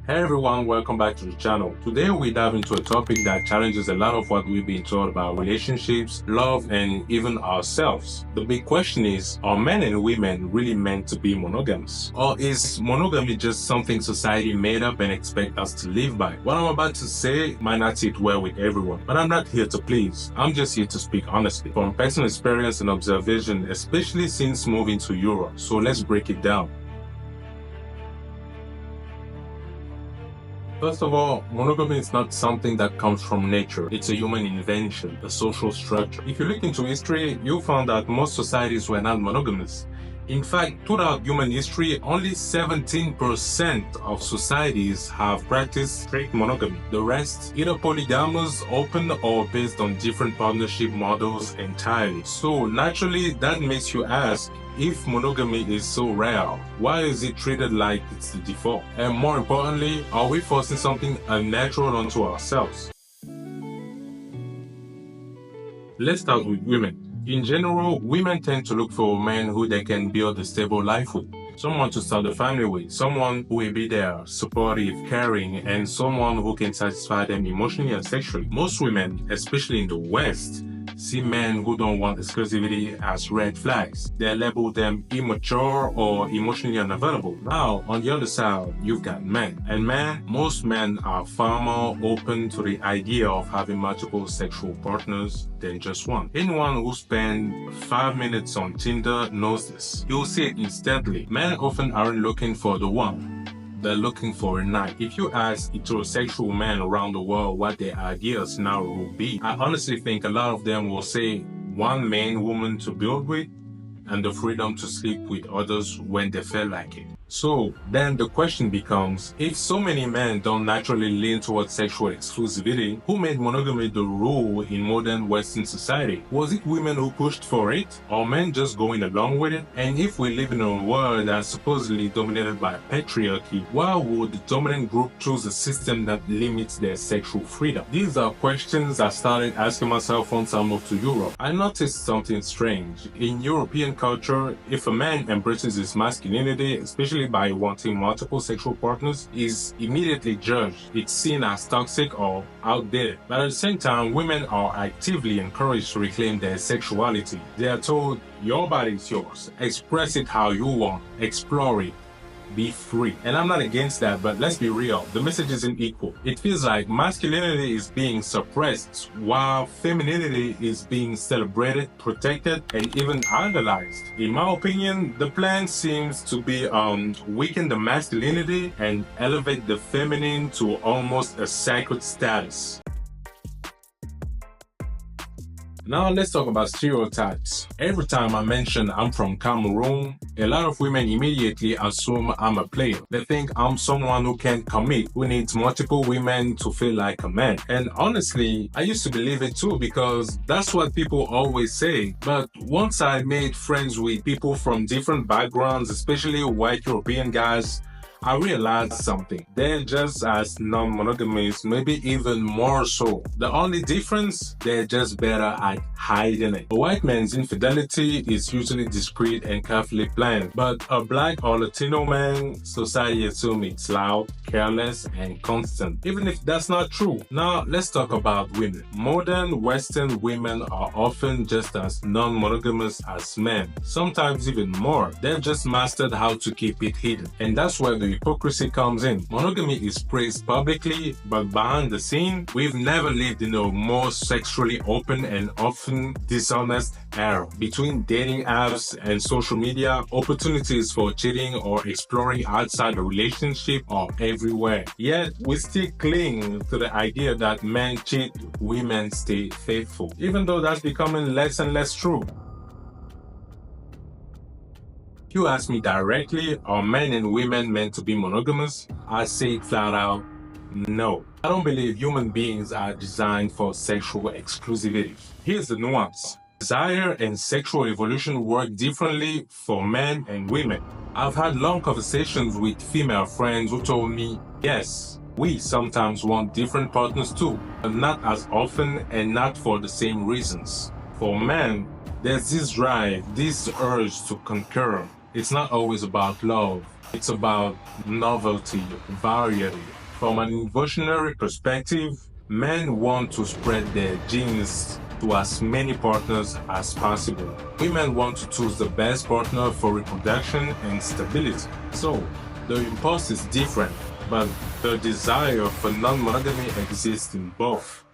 Hey everyone, welcome back to the channel. Today we dive into a topic that challenges a lot of what we've been taught about relationships, love, and even ourselves. The big question is, are men and women really meant to be monogamous? Or is monogamy just something society made up and expect us to live by? What I'm about to say might not sit well with everyone, but I'm not here to please. I'm just here to speak honestly, from personal experience and observation, especially since moving to Europe. So let's break it down. First of all, monogamy is not something that comes from nature. It's a human invention, a social structure. If you look into history, you'll find that most societies were not monogamous. In fact, throughout human history, only 17% of societies have practiced strict monogamy. The rest, either polygamous, open, or based on different partnership models entirely. So naturally, that makes you ask, if monogamy is so rare, why is it treated like it's the default? And more importantly, are we forcing something unnatural onto ourselves? Let's start with women. In general, women tend to look for men who they can build a stable life with. Someone to start a family with, someone who will be there, supportive, caring, and someone who can satisfy them emotionally and sexually. Most women, especially in the West, see men who don't want exclusivity as red flags. They label them immature or emotionally unavailable. Now, on the other side, you've got men. And most men are far more open to the idea of having multiple sexual partners than just one. Anyone who spends 5 minutes on Tinder knows this. You'll see it instantly. Men often aren't looking for the one. They're looking for a night. If you ask heterosexual men around the world what their ideal scenario will be, I honestly think a lot of them will say one main woman to build with and the freedom to sleep with others when they feel like it. So then the question becomes, if so many men don't naturally lean towards sexual exclusivity, who made monogamy the rule in modern Western society? Was it women who pushed for it, or men just going along with it? And if we live in a world that's supposedly dominated by patriarchy, why would the dominant group choose a system that limits their sexual freedom? These are questions I started asking myself once I moved to Europe. I noticed something strange. In European culture, if a man embraces his masculinity, especially by wanting multiple sexual partners, is immediately judged. It's seen as toxic or outdated. But at the same time, women are actively encouraged to reclaim their sexuality. They are told, your body is yours. Express it how you want. Explore it. Be free. And I'm not against that, but let's be real. The message isn't equal. It feels like masculinity is being suppressed while femininity is being celebrated, protected, and even idolized. In my opinion, the plan seems to be weaken the masculinity and elevate the feminine to almost a sacred status. Now let's talk about stereotypes. Every time I mention I'm from Cameroon, a lot of women immediately assume I'm a player. They think I'm someone who can't commit, who needs multiple women to feel like a man. And honestly, I used to believe it too because that's what people always say. But once I made friends with people from different backgrounds, especially white European guys, I realized something. They're just as non-monogamous, maybe even more so. The only difference, they're just better at hiding it. A white man's infidelity is usually discreet and carefully planned, but a black or Latino man, society assumes it's loud, careless, and constant, even if that's not true. Now, let's talk about women. Modern Western women are often just as non-monogamous as men, sometimes even more. They've just mastered how to keep it hidden, and that's where the hypocrisy comes in. Monogamy is praised publicly, but behind the scene, we've never lived in a more sexually open and often dishonest era. Between dating apps and social media, opportunities for cheating or exploring outside the relationship are everywhere. Yet, we still cling to the idea that men cheat, women stay faithful, even though that's becoming less and less true. If you ask me directly, are men and women meant to be monogamous? I say it flat out, no. I don't believe human beings are designed for sexual exclusivity. Here's the nuance. Desire and sexual evolution work differently for men and women. I've had long conversations with female friends who told me, yes, we sometimes want different partners too, but not as often and not for the same reasons. For men, there's this drive, this urge to conquer. It's not always about love. It's about novelty, variety. From an evolutionary perspective, men want to spread their genes to as many partners as possible. Women want to choose the best partner for reproduction and stability. So, the impulse is different, but the desire for non-monogamy exists in both.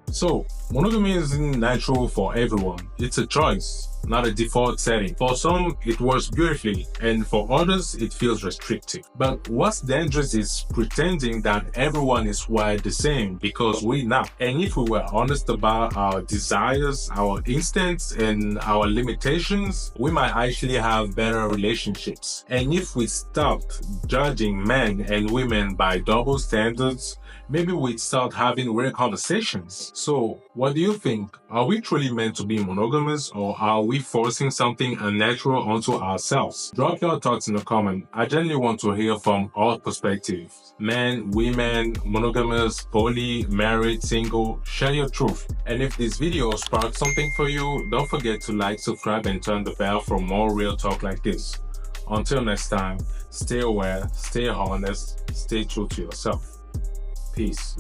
So, monogamy isn't natural for everyone. It's a choice, not a default setting. For some, it works beautifully, and for others, it feels restrictive. But what's dangerous is pretending that everyone is wired the same, because we're not. And if we were honest about our desires, our instincts, and our limitations, we might actually have better relationships. And if we stopped judging men and women by double standards, maybe we'd start having real conversations. So, what do you think? Are we truly meant to be monogamous, or are we forcing something unnatural onto ourselves? Drop your thoughts in the comment. I genuinely want to hear from all perspectives. Men, women, monogamous, poly, married, single, share your truth. And if this video sparked something for you, don't forget to like, subscribe, and turn the bell for more real talk like this. Until next time, stay aware, stay honest, stay true to yourself. Peace.